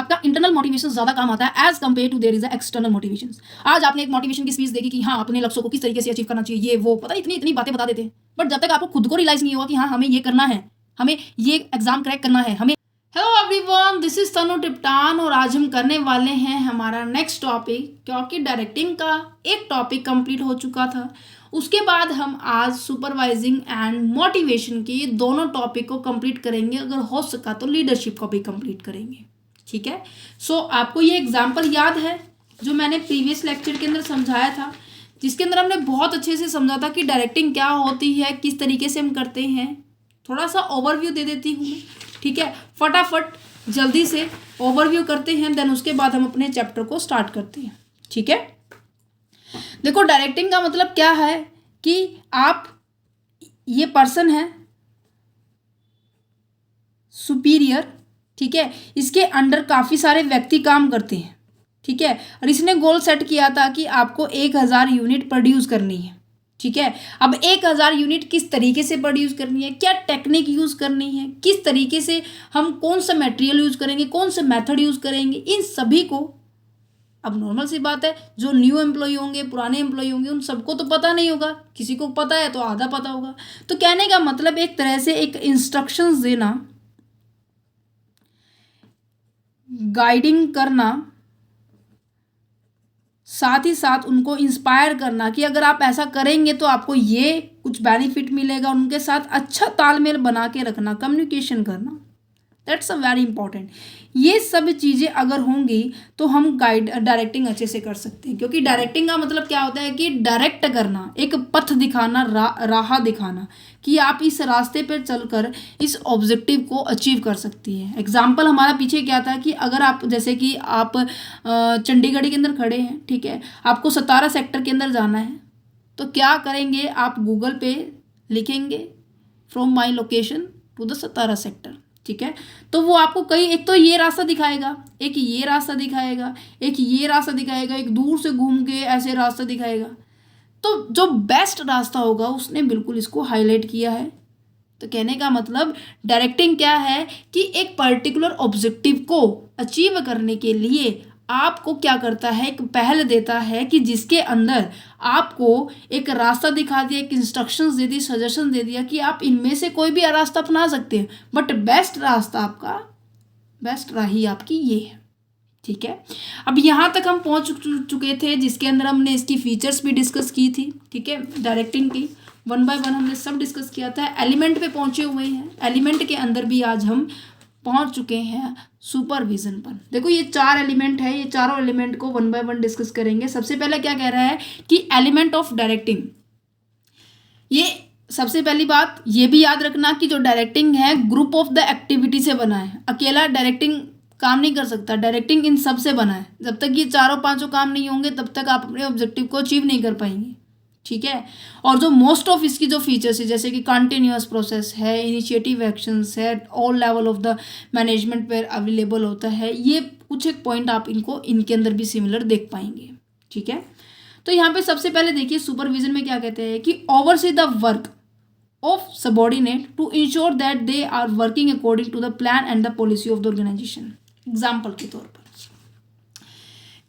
आपका internal motivation ज़्यादा काम आता है as compare to there is a external motivation. आज आपने एक मोटिवेशन की स्पीच देखी कि हाँ अपने लक्ष्यों को किस तरीके से अचीव करना चाहिए, ये वो पता इतनी इतनी बातें बता देते हैं, बट जब तक आपको खुद को रियलाइज नहीं होगा कि हाँ हमें ये करना है, हमें ये एग्जाम क्रैक करना है, हमें। हेलो एवरीवन, दिस इज तनु टिप्टान और आज हम करने वाले हैं हमारा नेक्स्ट टॉपिक, क्योंकि डायरेक्टिंग का एक टॉपिक कंप्लीट हो चुका था। उसके बाद हम आज सुपरवाइजिंग एंड मोटिवेशन के ये दोनों टॉपिक को कंप्लीट करेंगे, अगर हो सका तो लीडरशिप को भी कंप्लीट करेंगे। ठीक है, सो आपको ये एग्जाम्पल याद है जो मैंने प्रीवियस लेक्चर के अंदर समझाया था, जिसके अंदर हमने बहुत अच्छे से समझा था कि डायरेक्टिंग क्या होती है, किस तरीके से हम करते हैं। थोड़ा सा ओवरव्यू दे देती हूँ मैं, ठीक है, फटाफट जल्दी से ओवरव्यू करते हैं, देन उसके बाद हम अपने चैप्टर को स्टार्ट करते हैं। ठीक है, देखो डायरेक्टिंग का मतलब क्या है कि आप, ये पर्सन है सुपीरियर, ठीक है, इसके अंडर काफ़ी सारे व्यक्ति काम करते हैं। ठीक है, और इसने गोल सेट किया था कि आपको 1000 यूनिट प्रोड्यूस करनी है। ठीक है, अब 1000 यूनिट किस तरीके से प्रोड्यूस करनी है, क्या टेक्निक यूज़ करनी है, किस तरीके से हम कौन सा मटेरियल यूज़ करेंगे, कौन सा मेथड यूज़ करेंगे, इन सभी को, अब नॉर्मल सी बात है, जो न्यू एम्प्लॉय होंगे, पुराने एम्प्लॉय होंगे, उन सबको तो पता नहीं होगा, किसी को पता है तो आधा पता होगा। तो कहने का मतलब एक तरह से एक इंस्ट्रक्शंस देना, गाइडिंग करना, साथ ही साथ उनको इंस्पायर करना कि अगर आप ऐसा करेंगे तो आपको ये कुछ बेनिफिट मिलेगा, उनके साथ अच्छा तालमेल बना के रखना, कम्युनिकेशन करना, दैट्स अ वेरी इंपॉर्टेंट। ये सब चीज़ें अगर होंगी तो हम डायरेक्टिंग अच्छे से कर सकते हैं, क्योंकि डायरेक्टिंग का मतलब क्या होता है कि डायरेक्ट करना, एक पथ दिखाना, राह दिखाना कि आप इस रास्ते पर चलकर इस ऑब्जेक्टिव को अचीव कर सकती है। एग्जाम्पल हमारा पीछे क्या था कि अगर आप, जैसे कि आप चंडीगढ़ के अंदर खड़े हैं, ठीक है, आपको 17 सेक्टर के अंदर जाना है, तो क्या करेंगे, आप गूगल पे लिखेंगे from my location to the 17 sector, ठीक है, तो वो आपको कई, एक तो ये रास्ता दिखाएगा, एक ये रास्ता दिखाएगा, एक ये रास्ता दिखाएगा, एक दूर से घूम के ऐसे रास्ता दिखाएगा। तो जो बेस्ट रास्ता होगा उसने बिल्कुल इसको हाईलाइट किया है। तो कहने का मतलब डायरेक्टिंग क्या है कि एक पर्टिकुलर ऑब्जेक्टिव को अचीव करने के लिए आपको क्या करता है, एक पहल देता है कि जिसके अंदर आपको एक रास्ता दिखा दिया, एक इंस्ट्रक्शंस दे दी, सजेशन दे दिया कि आप इनमें से कोई भी रास्ता अपना सकते हैं, बट बेस्ट रास्ता आपका, बेस्ट राही आपकी ये है। ठीक है, अब यहाँ तक हम पहुँच चुके थे, जिसके अंदर हमने इसकी फीचर्स भी डिस्कस की थी। ठीक है, डायरेक्टिंग की 1 बाय 1 हमने सब डिस्कस किया था। एलिमेंट पे पहुँचे हुए हैं, एलिमेंट के अंदर भी आज हम पहुंच चुके हैं सुपरविजन पर। देखो ये 4 एलिमेंट है, ये चारों एलिमेंट को 1 बाय 1 डिस्कस करेंगे। सबसे पहले क्या कह रहा है कि एलिमेंट ऑफ डायरेक्टिंग, ये सबसे पहली बात ये भी याद रखना कि जो डायरेक्टिंग है ग्रुप ऑफ द एक्टिविटी से बना है, अकेला डायरेक्टिंग काम नहीं कर सकता, डायरेक्टिंग इन सब से बना है। जब तक ये चारों पांचों काम नहीं होंगे तब तक आप अपने ऑब्जेक्टिव को अचीव नहीं कर पाएंगे। ठीक है, और जो मोस्ट ऑफ इसकी जो फीचर्स है, जैसे कि कंटिन्यूअस प्रोसेस है, इनिशिएटिव एक्शंस है, all level of the management पर अवेलेबल होता है, ये कुछ एक पॉइंट आप इनको इनके अंदर भी सिमिलर देख पाएंगे। ठीक है, तो यहाँ पे सबसे पहले देखिए सुपरविजन में क्या कहते हैं कि oversee the work of subordinate to ensure that they are working according to the plan and the policy of the organisation. Example के तौर पर,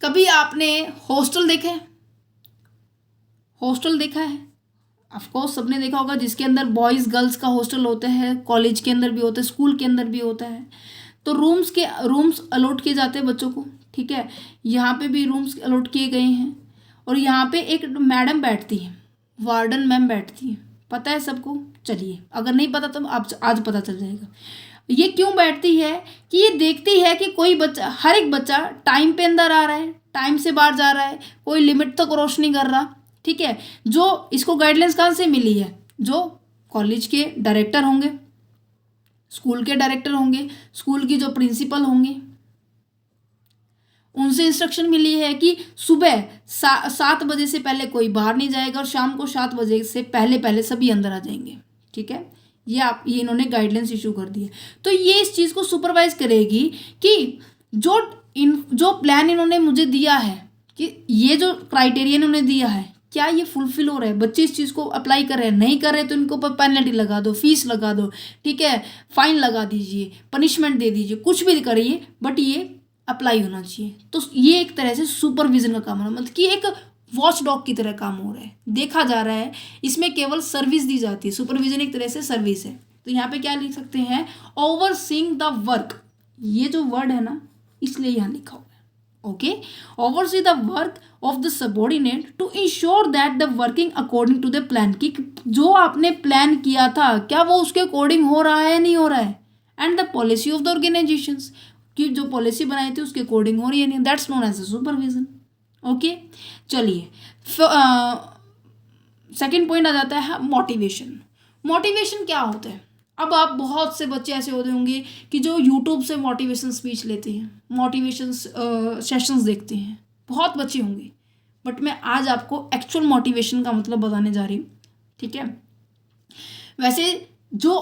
कभी आपने हॉस्टल देखे, हॉस्टल देखा है, ऑफकोर्स सबने देखा होगा, जिसके अंदर बॉयज़ गर्ल्स का हॉस्टल होता है, कॉलेज के अंदर भी होता है, स्कूल के अंदर भी होता है। तो रूम्स अलॉट किए जाते हैं बच्चों को। ठीक है, यहाँ पे भी रूम्स अलॉट किए गए हैं, और यहाँ पे एक मैडम बैठती है, वार्डन मैम बैठती है, पता है सबको। चलिए अगर नहीं पता तो आप आज पता चल जाएगा। ये क्यों बैठती है कि ये देखती है कि कोई बच्चा, हर एक बच्चा टाइम पे अंदर आ रहा है, टाइम से बाहर जा रहा है, कोई लिमिट तक क्रॉस नहीं कर रहा। ठीक है, जो इसको गाइडलाइंस कहाँ से मिली है, जो कॉलेज के डायरेक्टर होंगे, स्कूल के डायरेक्टर होंगे, स्कूल की जो प्रिंसिपल होंगे, उनसे इंस्ट्रक्शन मिली है कि सुबह 7 बजे से पहले कोई बाहर नहीं जाएगा और शाम को 7 बजे से पहले पहले सभी अंदर आ जाएंगे। ठीक है, ये इन्होंने गाइडलाइंस इशू कर दी है। तो ये इस चीज़ को सुपरवाइज करेगी कि जो प्लान इन्होंने मुझे दिया है, कि ये जो क्राइटेरिया इन्होंने दिया है, क्या ये फुलफिल हो रहा है, बच्चे इस चीज़ को अप्लाई कर रहे हैं, नहीं कर रहे तो इनको पर पेनल्टी लगा दो, फीस लगा दो, ठीक है, फाइन लगा दीजिए, पनिशमेंट दे दीजिए, कुछ भी करिए, बट ये अप्लाई होना चाहिए। तो ये एक तरह से सुपरविजन का काम है, मतलब कि एक वॉच डॉग की तरह काम हो रहा है, देखा जा रहा है, इसमें केवल सर्विस दी जाती है। सुपरविजन एक तरह से सर्विस है। तो यहाँ पे क्या लिख सकते हैं, ओवरसीइंग द वर्क, ये जो वर्ड है ना इसलिए यहाँ लिखा हुआ है, okay. Oversee the work of the subordinate to ensure that the working according to the plan, कि जो आपने प्लान किया था क्या वो उसके अकॉर्डिंग हो रहा है या नहीं हो रहा है, and the policy of the organisations, कि जो पॉलिसी बनाई थी उसके अकॉर्डिंग हो रही है नहीं, that's known as a supervision, okay. चलिए सेकंड पॉइंट आ जाता है मोटिवेशन। मोटिवेशन क्या होता है? अब आप बहुत से बच्चे ऐसे होते होंगे कि जो यूट्यूब से मोटिवेशन स्पीच लेते हैं, मोटिवेशन सेशंस देखते हैं, बहुत बच्चे होंगे, बट मैं आज आपको एक्चुअल मोटिवेशन का मतलब बताने जा रही हूँ, ठीक है। वैसे जो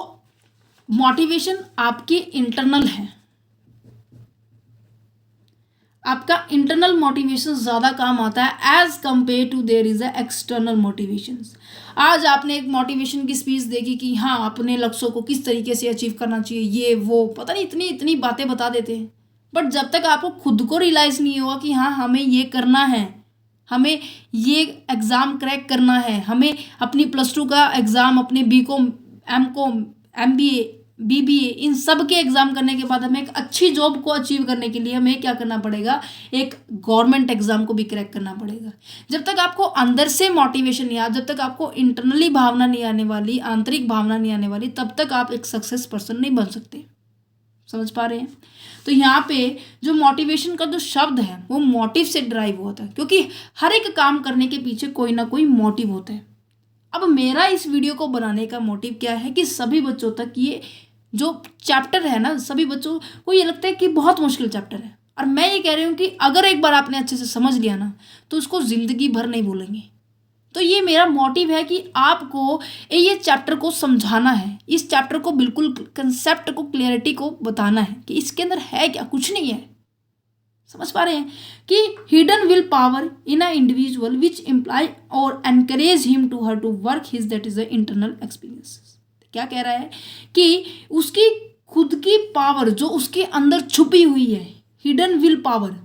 मोटिवेशन आपकी इंटरनल है, आपका इंटरनल मोटिवेशन ज़्यादा काम आता है as compare to there is a external motivations. आज आपने एक मोटिवेशन की स्पीच देखी कि हाँ अपने लक्ष्यों को किस तरीके से अचीव करना चाहिए, ये वो पता नहीं इतनी इतनी बातें बता देते हैं, बट जब तक आपको खुद को रियलाइज़ नहीं होगा कि हाँ हमें ये करना है, हमें ये एग्ज़ाम क्रैक करना है, हमें अपनी +2 का एग्ज़ाम, अपने BCom, MCom, MBA, BBA, इन सब के एग्ज़ाम करने के बाद हमें एक अच्छी जॉब को अचीव करने के लिए हमें क्या करना पड़ेगा, एक गवर्नमेंट एग्ज़ाम को भी क्रैक करना पड़ेगा। जब तक आपको अंदर से मोटिवेशन नहीं आया, जब तक आपको इंटरनली भावना नहीं आने वाली, आंतरिक भावना नहीं आने वाली, तब तक आप एक सक्सेस पर्सन नहीं बन सकते। समझ पा रहे हैं? तो यहाँ पे जो मोटिवेशन का जो शब्द है वो मोटिव से ड्राइव होता है, क्योंकि हर एक काम करने के पीछे कोई ना कोई मोटिव होता है। अब मेरा इस वीडियो को बनाने का मोटिव क्या है कि सभी बच्चों तक ये जो चैप्टर है ना, सभी बच्चों को ये लगता है कि बहुत मुश्किल चैप्टर है, और मैं ये कह रही हूँ कि अगर एक बार आपने अच्छे से समझ लिया ना तो उसको ज़िंदगी भर नहीं भूलेंगे। तो ये मेरा मोटिव है कि आपको ये चैप्टर को समझाना है, इस चैप्टर को बिल्कुल कंसेप्ट को, क्लियरिटी को बताना है कि इसके अंदर है क्या, कुछ नहीं है। समझ पा रहे हैं कि hidden will power in a individual which imply और encourage him to her to work his, that is the internal experience. क्या कह रहा है कि उसकी खुद की पावर जो उसके अंदर छुपी हुई है, हिडन विल पावर,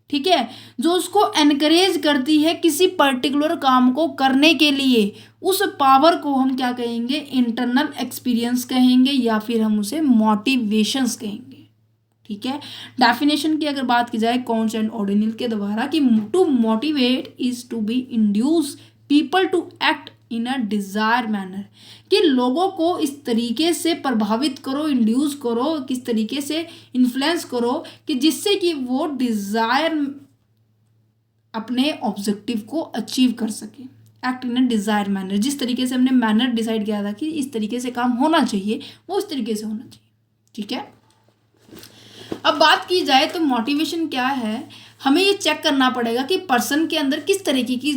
ठीक है, जो उसको एनकरेज करती है किसी पर्टिकुलर काम को करने के लिए, उस पावर को हम क्या कहेंगे, इंटरनल एक्सपीरियंस कहेंगे, या फिर हम उसे मोटिवेशंस कहेंगे। ठीक है। डेफिनेशन की अगर बात की जाए कॉन्स एंड ऑर्डिनल के द्वारा कि to motivate is to be induce people to act in a desire manner, कि लोगों को इस तरीके से प्रभावित करो, इंड्यूस करो, किस तरीके से इन्फ्लुएंस करो कि जिससे कि वो डिज़ायर अपने ऑब्जेक्टिव को अचीव कर सके। Act in a desire manner, जिस तरीके से हमने मैनर डिसाइड किया था कि इस तरीके से काम होना चाहिए, वो इस तरीके से होना चाहिए। ठीक है। अब बात की जाए तो मोटिवेशन क्या है, हमें ये चेक करना पड़ेगा कि पर्सन के अंदर किस तरीके की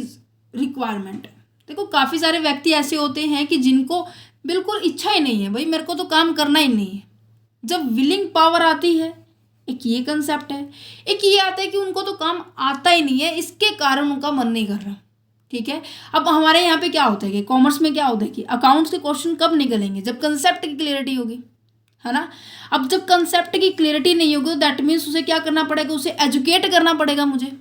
रिक्वायरमेंट है। देखो काफ़ी सारे व्यक्ति ऐसे होते हैं कि जिनको बिल्कुल इच्छा ही नहीं है, भाई मेरे को तो काम करना ही नहीं है। जब विलिंग पावर आती है, एक ये कंसेप्ट है, एक ये आता है कि उनको तो काम आता ही नहीं है, इसके कारण उनका मन नहीं कर रहा। ठीक है। अब हमारे यहाँ पे क्या होता है कि कॉमर्स में क्या होता है कि अकाउंट्स के क्वेश्चन कब निकलेंगे, जब कंसेप्ट की क्लियरिटी होगी, है ना। अब जब कंसेप्ट की क्लियरिटी नहीं होगी तो दैट मीन्स उसे क्या करना पड़ेगा, उसे एजुकेट करना पड़ेगा मुझे।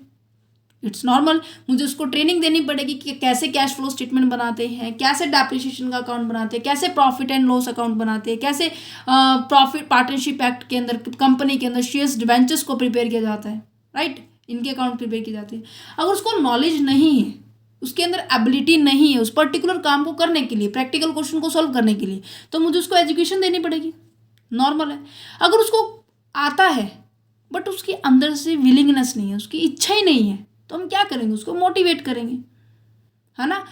इट्स नॉर्मल, मुझे उसको ट्रेनिंग देनी पड़ेगी कि कैसे कैश फ्लो स्टेटमेंट बनाते हैं, कैसे डेप्रिसिएशन का अकाउंट बनाते हैं, कैसे प्रॉफिट एंड लॉस अकाउंट बनाते हैं, कैसे प्रॉफिट पार्टनरशिप एक्ट के अंदर कंपनी के अंदर शेयर्स डिबेंचर्स को प्रिपेयर किया जाता है, राइट, इनके अकाउंट प्रिपेयर किए जाते हैं। अगर उसको नॉलेज नहीं है, उसके अंदर एबिलिटी नहीं है उस पर्टिकुलर काम को करने के लिए, प्रैक्टिकल क्वेश्चन को सॉल्व करने के लिए, तो मुझे उसको एजुकेशन देनी पड़ेगी, नॉर्मल है। अगर उसको आता है बट उसके अंदर से विलिंगनेस नहीं है, उसकी इच्छा ही नहीं है, तो हम क्या करेंगे, उसको मोटिवेट करेंगे, है ना।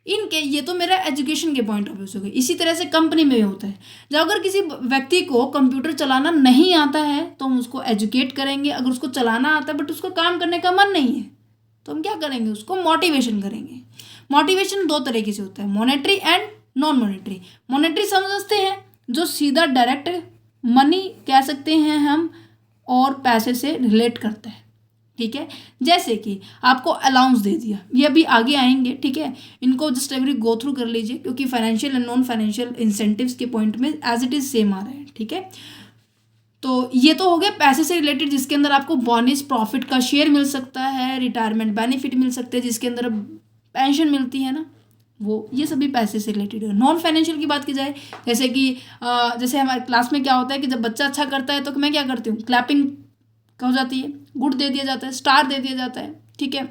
इनके ये तो मेरा एजुकेशन के पॉइंट ऑफ व्यू से हो गई। इसी तरह से कंपनी में भी होता है, जब अगर किसी व्यक्ति को कंप्यूटर चलाना नहीं आता है तो हम उसको एजुकेट करेंगे। अगर उसको चलाना आता है बट उसको काम करने का मन नहीं है तो हम क्या करेंगे, उसको मोटिवेशन करेंगे। मोटिवेशन दो तरीके से होता है, monetary and non monetary. Monetary समझते हैं जो सीधा डायरेक्ट मनी कह सकते हैं हम, और पैसे से रिलेट करता है। ठीक है। जैसे कि आपको अलाउंस दे दिया, ये अभी आगे आएंगे, ठीक है, इनको जस्ट एवरी गो थ्रू कर लीजिए क्योंकि financial and non financial incentives के पॉइंट में एज इट इज सेम आ रहा है। ठीक है। तो ये तो हो गया पैसे से रिलेटेड, जिसके अंदर आपको बोनस, प्रॉफिट का शेयर मिल सकता है, रिटायरमेंट बेनिफिट मिल सकते हैं, जिसके अंदर पेंशन मिलती है ना, वो ये सभी पैसे से रिलेटेड है। नॉन फाइनेंशियल की बात की जाए, जैसे कि जैसे हमारे क्लास में क्या होता है कि जब बच्चा अच्छा करता है तो मैं क्या करती हूँ, क्लैपिंग हो जाती है, गुड दे दिया जाता है, स्टार दे दिया जाता है, ठीक है।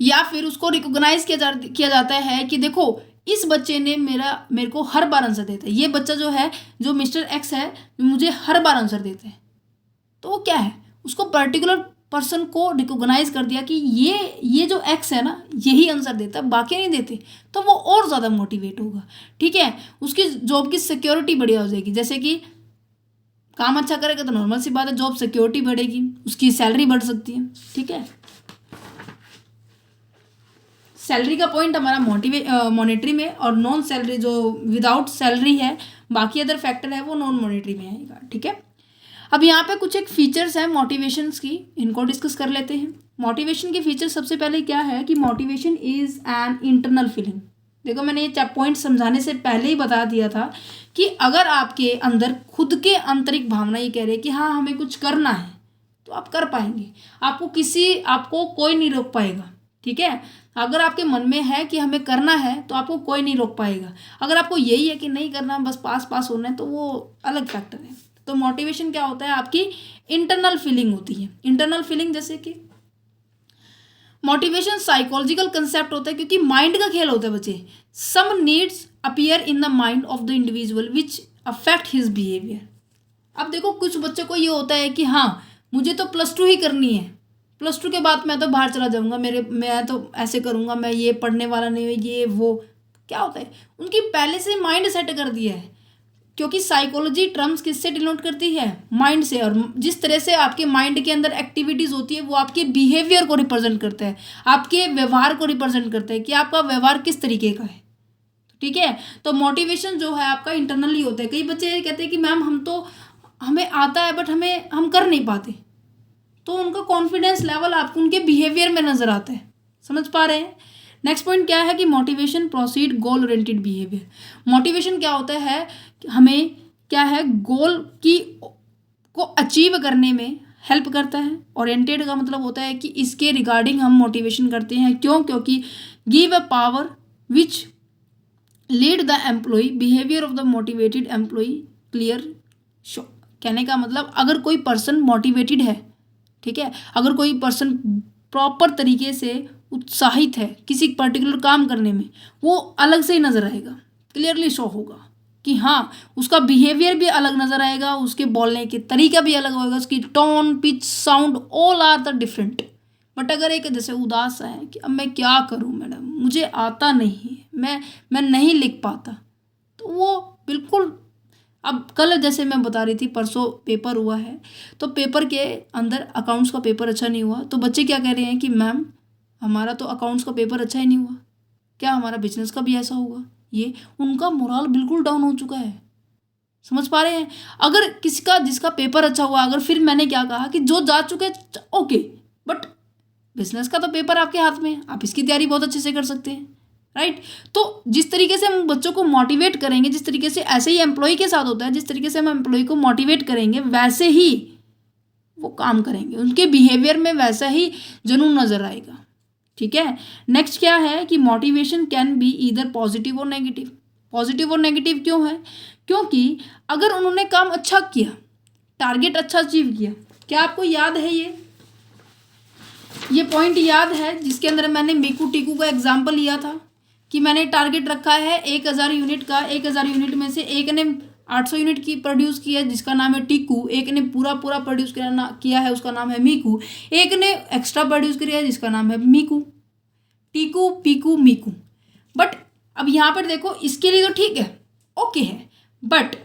या फिर उसको रिकॉग्नाइज किया जाता है कि देखो इस बच्चे ने मेरे को हर बार आंसर देता है, ये बच्चा जो है, जो मिस्टर एक्स है, मुझे हर बार आंसर देता है। तो वो क्या है, उसको पर्टिकुलर पर्सन को रिकॉग्नाइज कर दिया कि ये जो एक्स है ना, यही आंसर देता है, बाकी नहीं देते, तो वो और ज़्यादा मोटिवेट होगा, ठीक है। उसकी जॉब की सिक्योरिटी बढ़िया हो जाएगी, जैसे कि काम अच्छा करेगा तो नॉर्मल सी बात है, जॉब सिक्योरिटी बढ़ेगी, उसकी सैलरी बढ़ सकती है, ठीक है। सैलरी का पॉइंट हमारा मॉनेटरी में, और नॉन सैलरी जो विदाउट सैलरी है, बाकी अदर फैक्टर है, वो नॉन मॉनेटरी में आएगा, ठीक है। अब यहाँ पे कुछ एक फीचर्स हैं मोटिवेशंस की, इनको डिस्कस कर लेते हैं। मोटिवेशन के फीचर सबसे पहले क्या है कि motivation is an internal feeling. देखो मैंने ये पॉइंट समझाने से पहले ही बता दिया था कि अगर आपके अंदर खुद के आंतरिक भावना ये कह रहे हैं कि हाँ हमें कुछ करना है, तो आप कर पाएंगे, आपको कोई नहीं रोक पाएगा, ठीक है। अगर आपके मन में है कि हमें करना है तो आपको कोई नहीं रोक पाएगा। अगर आपको यही है कि नहीं करना, बस पास होना है, तो वो अलग फैक्टर है। तो मोटिवेशन क्या होता है, आपकी इंटरनल फीलिंग होती है। इंटरनल फीलिंग जैसे कि मोटिवेशन साइकोलॉजिकल कंसेप्ट होता है, क्योंकि माइंड का खेल होता है बच्चे। Some needs appear in the mind of the individual which affect his behaviour. अब देखो कुछ बच्चों को ये होता है कि हाँ मुझे तो +2 ही करनी है, +2 के बाद मैं तो बाहर चला जाऊंगा, मैं तो ऐसे करूंगा, मैं ये पढ़ने वाला नहीं है, ये वो। क्या होता है, उनकी पहले से माइंड सेट कर दिया है, क्योंकि साइकोलॉजी टर्म्स किससे डिनोट करती है, माइंड से। और जिस तरह से आपके माइंड के अंदर एक्टिविटीज होती है, वो आपके बिहेवियर को रिप्रेजेंट करता है, आपके व्यवहार को रिप्रेजेंट करता है कि आपका व्यवहार किस तरीके का है, ठीक है। तो मोटिवेशन जो है आपका इंटरनली होता है। कई बच्चे कहते हैं कि मैम हमें आता है बट हम कर नहीं पाते, तो उनका कॉन्फिडेंस लेवल आपको उनके बिहेवियर में नजर आता है। समझ पा रहे हैं। नेक्स्ट पॉइंट क्या है कि motivation proceed goal oriented behaviour. Motivation क्या होता है, हमें क्या है, गोल को अचीव करने में हेल्प करता है। ओरिएंटेड का मतलब होता है कि इसके रिगार्डिंग हम मोटिवेशन करते हैं। क्यों, क्योंकि give a power which lead the employ behaviour of the motivated employ clear show. कहने का मतलब अगर कोई पर्सन मोटिवेटेड है, ठीक है, अगर कोई पर्सन प्रॉपर तरीके से उत्साहित है किसी पर्टिकुलर काम करने में, वो अलग से ही नजर आएगा, क्लियरली शो होगा कि हाँ उसका बिहेवियर भी अलग नजर आएगा, उसके बोलने के तरीका भी अलग होगा, उसकी tone, pitch, sound all are the different. But अगर एक जैसे उदास है कि अब मैं क्या करूँ मैडम, मुझे आता नहीं, मैं नहीं लिख पाता, तो वो बिल्कुल। अब कल जैसे मैं बता रही थी, परसों पेपर हुआ है, तो पेपर के अंदर अकाउंट्स का पेपर अच्छा नहीं हुआ, तो बच्चे क्या कह रहे हैं कि मैम हमारा तो अकाउंट्स का पेपर अच्छा ही नहीं हुआ, क्या हमारा बिजनेस का भी ऐसा होगा। ये उनका मोरल बिल्कुल डाउन हो चुका है। समझ पा रहे हैं। अगर जिसका पेपर अच्छा हुआ, अगर फिर मैंने क्या कहा कि जो जा चुके ओके, बट बिजनेस का तो पेपर आपके हाथ में है, आप इसकी तैयारी बहुत अच्छे से कर सकते हैं, राइट। तो जिस तरीके से हम बच्चों को मोटिवेट करेंगे, जिस तरीके से, ऐसे ही एम्प्लॉय के साथ होता है, जिस तरीके से हम एम्प्लॉय को मोटिवेट करेंगे वैसे ही वो काम करेंगे, उनके बिहेवियर में वैसा ही जुनून नजर आएगा, ठीक है। नेक्स्ट क्या है कि motivation can be either positive और नेगेटिव। पॉजिटिव और नेगेटिव क्यों है, क्योंकि अगर उन्होंने काम अच्छा किया, टारगेट अच्छा अचीव किया, क्या आपको याद है ये पॉइंट याद है जिसके अंदर मैंने मीकू टीकू का एग्जाम्पल लिया था कि मैंने टारगेट रखा है 1000 यूनिट का, 1000 यूनिट में से एक ने 800 यूनिट की प्रोड्यूस किया जिसका नाम है टीकू, एक ने पूरा प्रोड्यूस किया है उसका नाम है मीकू, एक ने एक्स्ट्रा प्रोड्यूस किया है जिसका नाम है मीकू। टीकू, पीकू, मीकू। बट अब यहाँ पर देखो, इसके लिए तो ठीक है, ओके है, बट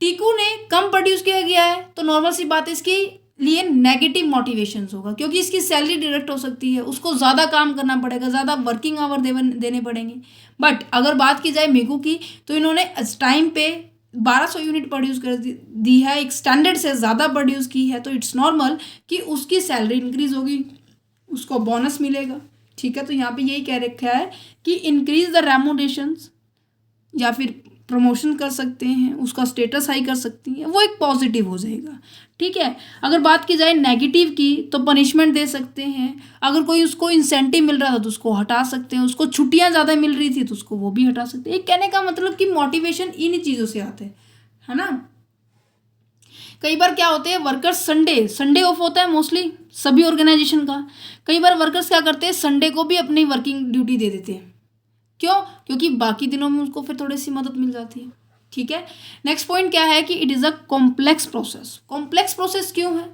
टीकू ने कम प्रोड्यूस किया गया है, तो नॉर्मल सी बात है इसके लिए नेगेटिव मोटिवेशंस होगा, क्योंकि इसकी सैलरी डिडक्ट हो सकती है, उसको ज़्यादा काम करना पड़ेगा, ज़्यादा वर्किंग आवर देने पड़ेंगे। बट अगर बात की जाए मीकू की, तो इन्होंने टाइम पे 1200 यूनिट प्रोड्यूस कर दी है, एक स्टैंडर्ड से ज़्यादा प्रोड्यूस की है, तो इट्स नॉर्मल कि उसकी सैलरी इंक्रीज होगी, उसको बोनस मिलेगा, ठीक है। तो यहाँ पे यही कह रखा है कि इंक्रीज द रेम्यूनरेशंस, या फिर प्रमोशन कर सकते हैं, उसका स्टेटस हाई कर सकती हैं, वो एक पॉजिटिव हो जाएगा। ठीक है। अगर बात की जाए नेगेटिव की तो पनिशमेंट दे सकते हैं, अगर कोई उसको इंसेंटिव मिल रहा था तो उसको हटा सकते हैं, उसको छुट्टियां ज़्यादा मिल रही थी तो उसको वो भी हटा सकते हैं। एक कहने का मतलब कि मोटिवेशन इन चीज़ों से आता है ना। कई बार क्या होते हैं वर्कर्स संडे ऑफ होता है मोस्टली सभी ऑर्गेनाइजेशन का। कई बार वर्कर्स क्या करते हैं संडे को भी अपनी वर्किंग ड्यूटी दे देते हैं। क्यों? क्योंकि बाकी दिनों में उसको फिर थोड़ी सी मदद मिल जाती है। ठीक है। नेक्स्ट पॉइंट क्या है कि it is a complex process. Complex process क्यों है?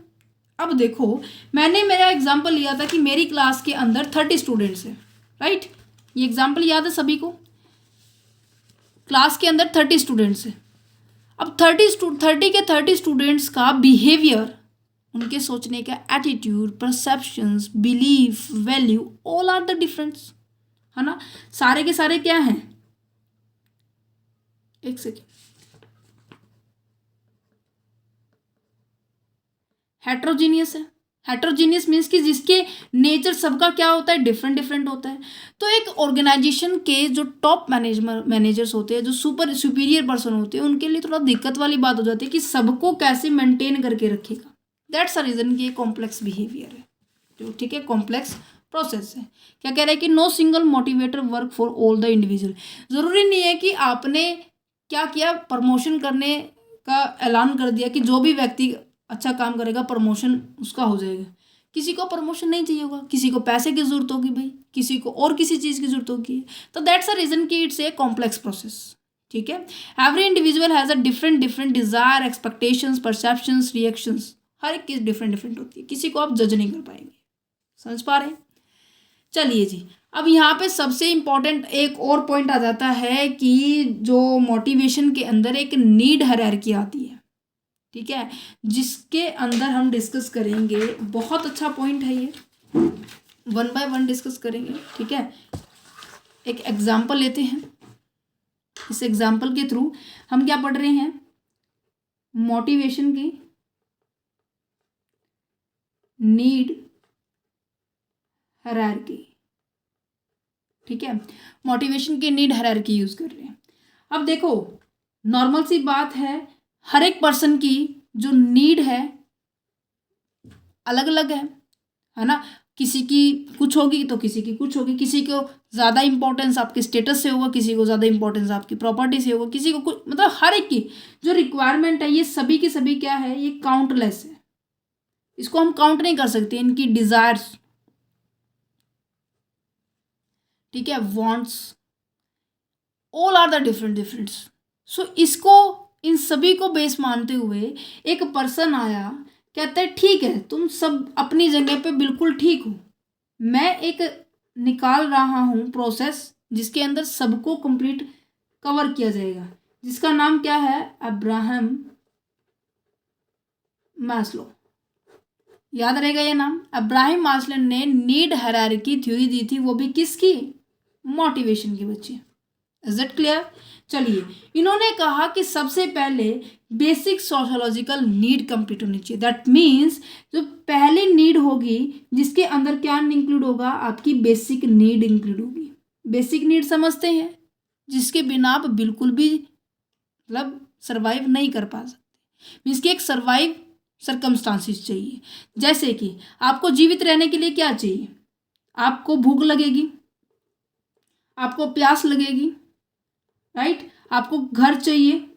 अब देखो, मैंने मेरा एग्जांपल लिया था कि मेरी क्लास के अंदर 30 स्टूडेंट्स हैं, राइट। ये एग्जांपल याद है सभी को। क्लास के अंदर 30 स्टूडेंट्स हैं। अब 30 स्टूडेंट्स का बिहेवियर, उनके सोचने का attitude, perceptions, belief, value, all are the difference, है ना। सारे के सारे क्या हैं, एक सेकेंड, हेट्रोजीनियस है। हेट्रोजीनियस मीन्स कि जिसके नेचर सबका क्या होता है, डिफरेंट डिफरेंट होता है। तो एक ऑर्गेनाइजेशन के जो टॉप मैनेजर्स होते हैं, जो सुपीरियर पर्सन होते हैं, उनके लिए थोड़ा दिक्कत वाली बात हो जाती है कि सबको कैसे मेंटेन करके रखेगा। दैट्स अ रीज़न कि ये कॉम्प्लेक्स बिहेवियर है, जो ठीक है कॉम्प्लेक्स प्रोसेस है। क्या कह रहा है कि no single motivator work for all the individual. ज़रूरी नहीं है कि आपने क्या किया, प्रमोशन करने का ऐलान कर दिया कि जो भी व्यक्ति अच्छा काम करेगा प्रमोशन उसका हो जाएगा। किसी को प्रमोशन नहीं चाहिए होगा, किसी को पैसे की ज़रूरत होगी भाई, किसी को और किसी चीज़ की ज़रूरत होगी। तो दैट्स अ रीज़न कि इट्स ए कॉम्प्लेक्स प्रोसेस। ठीक है। Every individual has a different desire, expectations, perceptions, reactions. हर एक चीज़ डिफरेंट होती है, किसी को आप जज नहीं कर पाएंगे। समझ पा रहे हैं? चलिए जी, अब यहाँ पे सबसे इम्पोर्टेंट एक और पॉइंट आ जाता है कि जो मोटिवेशन के अंदर एक नीड हायरार्की आती है। ठीक है, जिसके अंदर हम डिस्कस करेंगे। बहुत अच्छा पॉइंट है ये, 1 बाय 1 डिस्कस करेंगे। ठीक है, एक एग्जाम्पल लेते हैं। इस एग्जाम्पल के थ्रू हम क्या पढ़ रहे हैं, मोटिवेशन की नीड हायरार्की। ठीक है, मोटिवेशन की नीड हायरार्की यूज कर रहे हैं। अब देखो, नॉर्मल सी बात है, हर एक पर्सन की जो नीड है अलग अलग है ना। किसी की कुछ होगी तो किसी की कुछ होगी, किसी को ज़्यादा इंपॉर्टेंस आपके स्टेटस से होगा, किसी को ज़्यादा इंपॉर्टेंस आपकी प्रॉपर्टी से होगा, किसी को कुछ, मतलब हर एक की जो रिक्वायरमेंट है ये सभी की सभी क्या है, ये काउंटलेस है। इसको हम काउंट नहीं कर सकते, इनकी डिज़ायर्स, ठीक है, wants, all are the different. So इसको, इन सभी को बेस मानते हुए एक पर्सन आया, कहता है ठीक है तुम सब अपनी जगह पे बिल्कुल ठीक हो, मैं एक निकाल रहा हूँ प्रोसेस जिसके अंदर सबको कंप्लीट कवर किया जाएगा, जिसका नाम क्या है, अब्राहम मास्लो। याद रहेगा ये नाम। अब्राहम मास्लो ने नीड हायरार्की थ्योरी दी थी, वो भी किसकी, मोटिवेशन की बच्ची। Is it clear? चलिए, इन्होंने कहा कि सबसे पहले बेसिक सोशोलॉजिकल नीड कंप्लीट होनी चाहिए। दैट मीन्स जो पहली नीड होगी जिसके अंदर क्या इंक्लूड होगा, आपकी बेसिक नीड इंक्लूड होगी। बेसिक नीड समझते हैं, जिसके बिना आप बिल्कुल भी मतलब सर्वाइव नहीं कर पा सकते। मीन्स कि एक सर्वाइव सरकमस्टांसिस चाहिए। जैसे कि आपको जीवित रहने के लिए क्या चाहिए, आपको भूख लगेगी, आपको प्यास लगेगी, राइट, आपको घर चाहिए,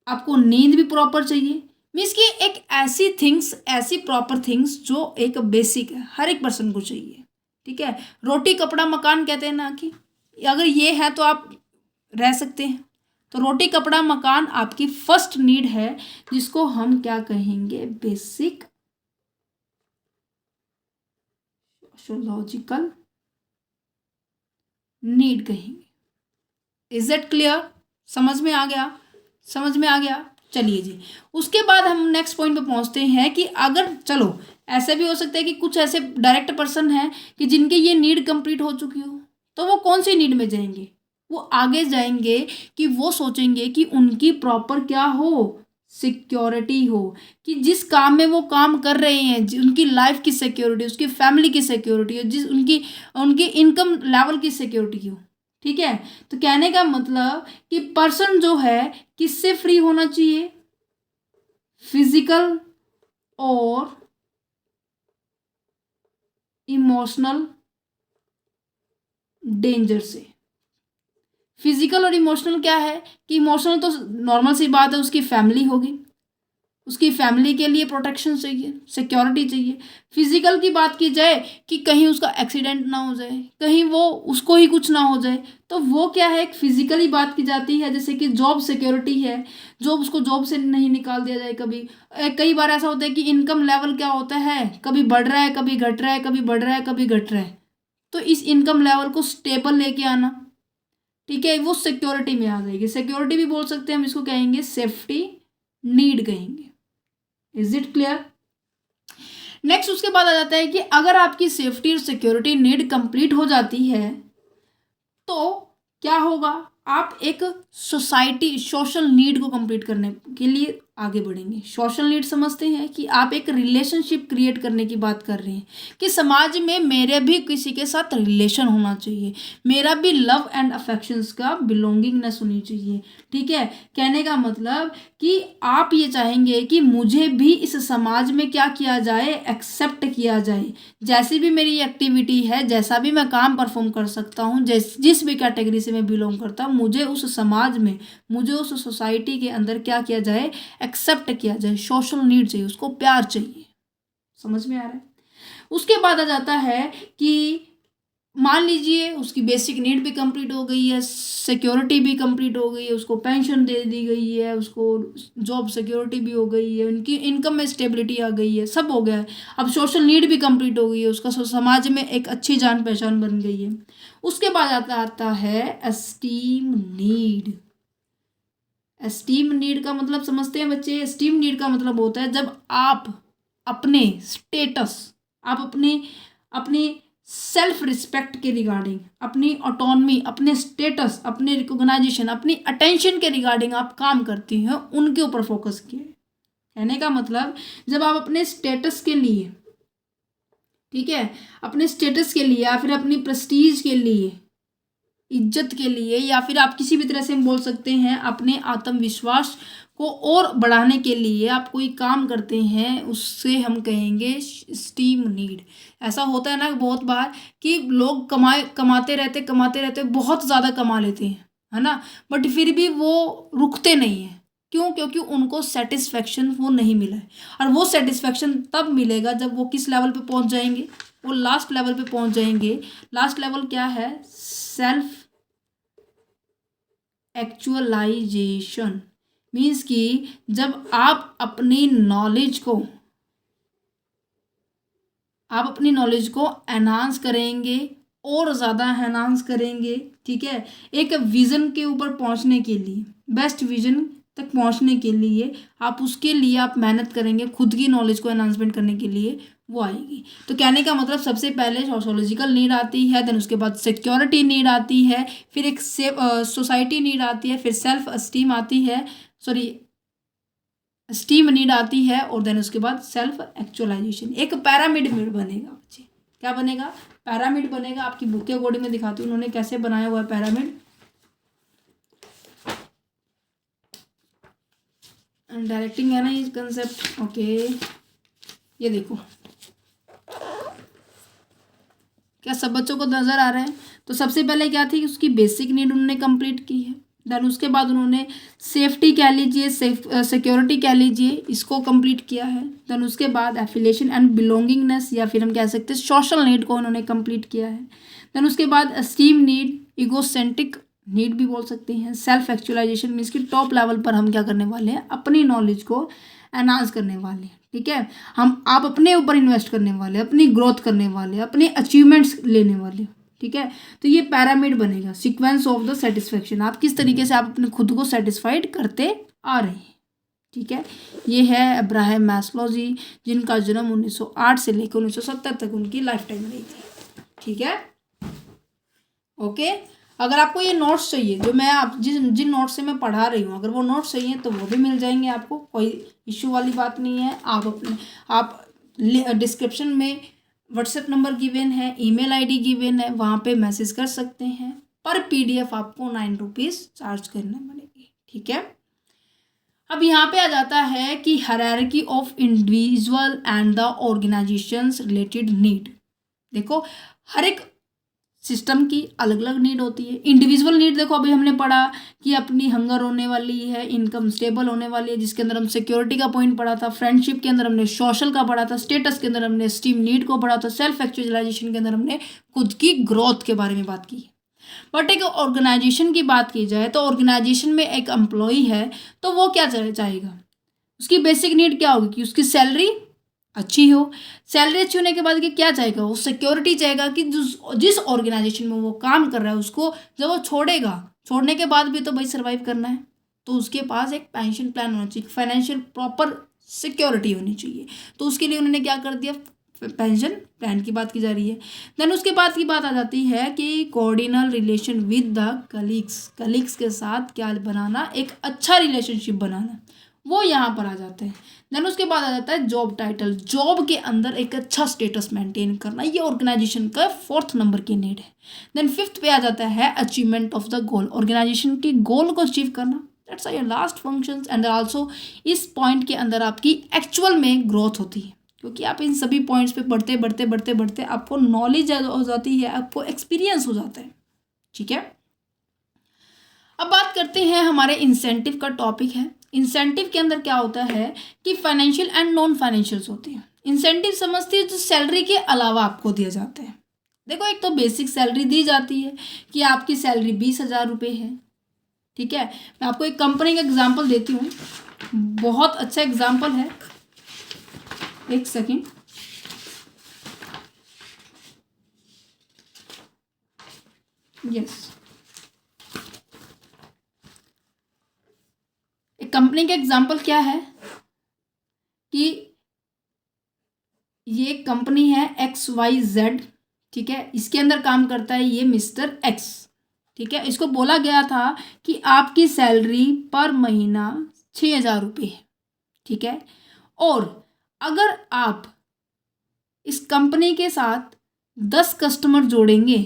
आपको नींद भी प्रॉपर चाहिए। मीन्स कि एक ऐसी थिंग्स, ऐसी प्रॉपर थिंग्स जो एक बेसिक है, हर एक पर्सन को चाहिए। ठीक है, रोटी कपड़ा मकान कहते हैं ना, कि अगर ये है तो आप रह सकते हैं। तो रोटी कपड़ा मकान आपकी फर्स्ट नीड है, जिसको हम क्या कहेंगे, बेसिक सोशियोलॉजिकल नीड कहेंगे। Is it clear? समझ में आ गया? समझ में आ गया। चलिए जी, उसके बाद हम नेक्स्ट पॉइंट पे पहुंचते हैं कि अगर, चलो ऐसे भी हो सकता है कि कुछ ऐसे डायरेक्ट पर्सन हैं कि जिनकी ये नीड कंप्लीट हो चुकी हो, तो वो कौन सी नीड में जाएंगे, वो आगे जाएंगे कि वो सोचेंगे कि उनकी प्रॉपर क्या हो, सिक्योरिटी हो, कि जिस काम में वो काम कर रहे हैं उनकी लाइफ की सिक्योरिटी, उसकी फैमिली की सिक्योरिटी हो, जिस उनकी उनकी इनकम लेवल की सिक्योरिटी हो। ठीक है। तो कहने का मतलब कि पर्सन जो है किससे फ्री होना चाहिए, फिजिकल और इमोशनल डेंजर से। फिजिकल और इमोशनल क्या है कि इमोशनल तो नॉर्मल सी बात है, उसकी फैमिली होगी, उसकी फैमिली के लिए प्रोटेक्शन चाहिए, सिक्योरिटी चाहिए। फिजिकल की बात की जाए कि कहीं उसका एक्सीडेंट ना हो जाए, कहीं वो उसको ही कुछ ना हो जाए, तो वो क्या है, एक फिजिकली बात की जाती है। जैसे कि जॉब सिक्योरिटी है, जॉब, उसको जॉब से नहीं निकाल दिया जाए कभी। कई बार ऐसा होता है कि इनकम लेवल क्या होता है, कभी बढ़ रहा है, कभी घट रहा है, कभी बढ़ रहा है, कभी घट रहा है। तो इस इनकम लेवल को स्टेबल लेके आना, ठीक है, वो सिक्योरिटी में आ जाएगी। सिक्योरिटी भी बोल सकते हैं हम इसको, कहेंगे सेफ्टी नीड कहेंगे। Is it clear? नेक्स्ट उसके बाद आ जाता है कि अगर आपकी सेफ्टी और सिक्योरिटी नीड कंप्लीट हो जाती है तो क्या होगा, आप एक सोसाइटी सोशल नीड को कंप्लीट करने के लिए आगे बढ़ेंगे। सोशल नीड समझते हैं कि आप एक रिलेशनशिप क्रिएट करने की बात कर रहे हैं कि समाज में मेरे भी किसी के साथ रिलेशन होना चाहिए, मेरा भी लव एंड अफेक्शंस का बिलोंगिंगनेस होनी चाहिए। ठीक है, कहने का मतलब कि आप ये चाहेंगे कि मुझे भी इस समाज में क्या किया जाए, एक्सेप्ट किया जाए। जैसी भी मेरी एक्टिविटी है, जैसा भी मैं काम परफॉर्म कर सकता हूँ, जिस भी कैटेगरी से मैं बिलोंग करता हूँ, मुझे उस समाज में, मुझे उस सोसाइटी के अंदर क्या किया जाए, एक्सेप्ट किया जाए। सोशल नीड चाहिए, उसको प्यार चाहिए। समझ में आ रहा है? उसके बाद आ जाता है कि मान लीजिए उसकी बेसिक नीड भी कंप्लीट हो गई है, सिक्योरिटी भी कंप्लीट हो गई है, उसको पेंशन दे दी गई है, उसको जॉब सिक्योरिटी भी हो गई है, उनकी इनकम में स्टेबिलिटी आ गई है, सब हो गया है। अब सोशल नीड भी कंप्लीट हो गई है, उसका समाज में एक अच्छी जान पहचान बन गई है। उसके बाद आता है एस्टीम नीड। एस्टीम नीड का मतलब समझते हैं बच्चे? एस्टीम नीड का मतलब होता है जब आप अपने स्टेटस, आप अपने अपने सेल्फ रिस्पेक्ट के रिगार्डिंग, अपनी ऑटोनमी, अपने स्टेटस, अपने रिकॉग्नाइजेशन, अपनी अटेंशन के रिगार्डिंग आप काम करती हैं, उनके ऊपर फोकस किए। कहने का मतलब जब आप अपने स्टेटस के लिए, ठीक है, अपने स्टेटस के लिए या फिर अपनी प्रेस्टीज के लिए, इज्जत के लिए, या फिर आप किसी भी तरह से हम बोल सकते हैं अपने आत्मविश्वास को और बढ़ाने के लिए आप कोई काम करते हैं, उससे हम कहेंगे स्टीम नीड। ऐसा होता है ना बहुत बार कि लोग कमाते रहते बहुत ज़्यादा कमा लेते हैं, है ना, बट फिर भी वो रुकते नहीं हैं। क्यों? क्योंकि उनको सेटिस्फेक्शन वो नहीं मिला है। और वो सेटिस्फेक्शन तब मिलेगा जब वो किस लेवल पे पहुंच जाएंगे, वो लास्ट लेवल पे पहुंच जाएंगे। लास्ट लेवल क्या है? Self actualisation. मीन्स कि जब आप अपनी नॉलेज को एनहांस करेंगे और ज़्यादा एनहांस करेंगे, ठीक है, एक विज़न के ऊपर पहुंचने के लिए, बेस्ट विज़न तक पहुंचने के लिए आप उसके लिए आप मेहनत करेंगे, खुद की नॉलेज को एनहांसमेंट करने के लिए वो आएगी। तो कहने का मतलब सबसे पहले सोशोलॉजिकल नीड आती है, देन उसके बाद सिक्योरिटी नीड आती है, फिर एक सोसाइटी नीड आती है, फिर सेल्फ अस्टीम आती है, सॉरी स्टीम नीड आती है, और देन उसके बाद सेल्फ एक्चुअलाइजेशन। एक पैरामिड बनेगा बच्चे। क्या बनेगा? पैरामिड बनेगा। आपकी बुक के अकॉर्डिंग में दिखाती हूँ उन्होंने कैसे बनाया हुआ है पैरामिड। डायरेक्टिंग है ना ये कंसेप्ट। ओके, ये देखो, क्या सब बच्चों को नज़र आ रहा है? तो सबसे पहले क्या थी, उसकी बेसिक नीड उन्होंने कंप्लीट की है। देन उसके बाद उन्होंने सेफ्टी कह लीजिए, सिक्योरिटी कह लीजिए, इसको कंप्लीट किया है। देन उसके बाद एफिलिएशन एंड बिलोंगिंगनेस, या फिर हम कह सकते हैं सोशल नीड को उन्होंने कंप्लीट किया है। देन उसके बाद एस्टीम नीड, इगोसेंट्रिक नीड भी बोल सकते हैं, सेल्फ एक्चुअलाइजेशन मीन्स कि टॉप लेवल पर हम क्या करने वाले हैं, अपनी नॉलेज को एनहांस करने वाले हैं। ठीक है, आप अपने ऊपर इन्वेस्ट करने वाले, अपनी ग्रोथ करने वाले, अपने अचीवमेंट्स लेने वाले। ठीक है, तो ये पैरामिड बनेगा, सीक्वेंस ऑफ द सेटिस्फेक्शन। आप किस तरीके से आप अपने खुद को सेटिस्फाइड करते आ रहे हैं। ठीक है, ये है अब्राहम मैस्लो जी, जिनका जन्म 1908 से लेकर 1970 तक उनकी लाइफ टाइम रही थी। ठीक है, ओके। अगर आपको ये नोट्स चाहिए जो मैं आप जिन नोट्स से मैं पढ़ा रही हूँ, अगर वो नोट्स चाहिए तो वो भी मिल जाएंगे आपको, कोई इश्यू वाली बात नहीं है। आप डिस्क्रिप्शन में व्हाट्सएप नंबर गिवन है, ईमेल आईडी गिवन है, वहाँ पे मैसेज कर सकते हैं। पर PDF आपको 9 रुपीज़ चार्ज करने पड़ेगी। ठीक है, अब यहाँ पे आ जाता है कि hierarchy of individual and the organisations related need. देखो, हर एक सिस्टम की अलग अलग नीड होती है। इंडिविजुअल नीड देखो, अभी हमने पढ़ा कि अपनी हंगर होने वाली है, इनकम स्टेबल होने वाली है, जिसके अंदर हम सिक्योरिटी का पॉइंट पढ़ा था। फ्रेंडशिप के अंदर हमने सोशल का पढ़ा था। स्टेटस के अंदर हमने स्टीम नीड को पढ़ा था। सेल्फ एक्चुअलाइजेशन के अंदर हमने खुद की ग्रोथ के बारे में बात की। बट एक ऑर्गेनाइजेशन की बात की जाए तो ऑर्गेनाइजेशन में एक एम्प्लॉय है तो वो क्या चाहेगा, उसकी बेसिक नीड क्या होगी कि उसकी सैलरी अच्छी हो। सैलरी अच्छी होने के बाद कि क्या चाहेगा, वो सिक्योरिटी चाहेगा कि जिस ऑर्गेनाइजेशन में वो काम कर रहा है उसको जब वो छोड़ेगा, छोड़ने के बाद भी तो भाई सर्वाइव करना है, तो उसके पास एक पेंशन प्लान होना चाहिए, फाइनेंशियल प्रॉपर सिक्योरिटी होनी चाहिए। तो उसके लिए उन्होंने क्या कर दिया, पेंशन प्लान की बात की जा रही है। देन उसके बाद की बात आ जाती है कि कोऑर्डिनल रिलेशन विद द कलीग्स के साथ क्या बनाना, एक अच्छा रिलेशनशिप बनाना, वो यहाँ पर आ जाते हैं। देन उसके बाद आ जाता है जॉब टाइटल, जॉब के अंदर एक अच्छा स्टेटस मेंटेन करना, ये ऑर्गेनाइजेशन का 4th नंबर की नीड है। देन 5th पे आ जाता है achievement of the goal, organisation की गोल को अचीव करना, that's your last functions. And also इस पॉइंट के अंदर आपकी एक्चुअल में ग्रोथ होती है, क्योंकि आप इन सभी पॉइंट्स पे बढ़ते बढ़ते बढ़ते बढ़ते आपको नॉलेज हो जाती है, आपको एक्सपीरियंस हो जाता है। ठीक है, अब बात करते हैं, हमारे इंसेंटिव का टॉपिक है। इंसेंटिव के अंदर क्या होता है कि फाइनेंशियल एंड नॉन फाइनेंशियल्स होते हैं। इंसेंटिव समझती है जो सैलरी के अलावा आपको दिया जाता है। देखो, एक तो बेसिक सैलरी दी जाती है कि आपकी सैलरी 20,000 रुपये है। ठीक है, मैं आपको एक कंपनी का एग्जांपल देती हूँ, बहुत अच्छा एग्जांपल है, एक सेकेंड। यस, एक कंपनी का एग्जांपल क्या है कि ये कंपनी है XYZ। ठीक है, इसके अंदर काम करता है ये मिस्टर X। ठीक है, इसको बोला गया था कि आपकी सैलरी पर महीना 6,000 रुपये है। ठीक है, और अगर आप इस कंपनी के साथ 10 कस्टमर जोड़ेंगे,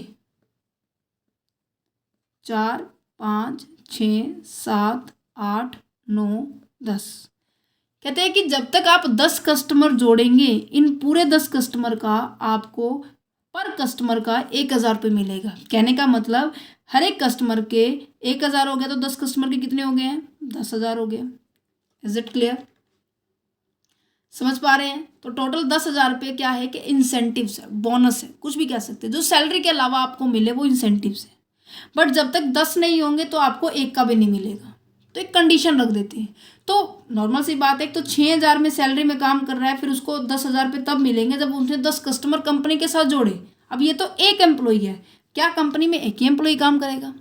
4, 5, 6, 7, 8, 9, 10, कहते हैं कि जब तक आप 10 कस्टमर जोड़ेंगे, इन पूरे 10 कस्टमर का आपको पर कस्टमर का 1,000 रुपये मिलेगा। कहने का मतलब हर एक कस्टमर के 1,000 हो गया तो 10 कस्टमर के कितने हो गए हैं, 10,000 हो गया। इज इट क्लियर, समझ पा रहे हैं? तो टोटल 10,000 रुपये क्या है कि इंसेंटिव्स है, बोनस है, कुछ भी कह सकते हैं, जो सैलरी के अलावा आपको मिले वो इंसेंटिव्स है। बट जब तक 10 नहीं होंगे तो आपको 1 का भी नहीं मिलेगा, तो एक कंडीशन रख देते हैं। तो नॉर्मल सी बात है, एक तो 6,000 में सैलरी में काम कर रहा है, फिर उसको 10,000 रुपये तब मिलेंगे जब उसने 10 कस्टमर कंपनी के साथ जोड़े। अब ये तो एक एम्प्लॉई है, क्या कंपनी में एक ही एम्प्लॉई काम करेगा?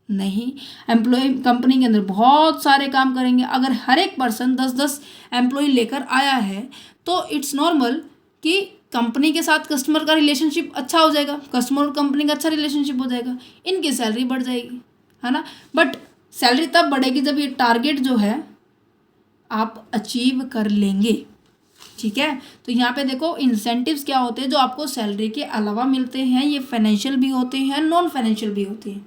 नहीं, एम्प्लॉय कंपनी के अंदर बहुत सारे काम करेंगे। अगर हर एक पर्सन 10-10 एम्प्लॉय लेकर आया है तो इट्स नॉर्मल कि कंपनी के साथ कस्टमर का रिलेशनशिप अच्छा हो जाएगा, कस्टमर और कंपनी का अच्छा रिलेशनशिप हो जाएगा, इनकी सैलरी बढ़ जाएगी, है ना। बट सैलरी तब बढ़ेगी जब ये टारगेट जो है आप अचीव कर लेंगे। ठीक है, तो यहाँ पे देखो इंसेंटिव्स क्या होते हैं जो आपको सैलरी के अलावा मिलते हैं, ये फाइनेंशियल भी होते हैं, नॉन फाइनेंशियल भी होते हैं।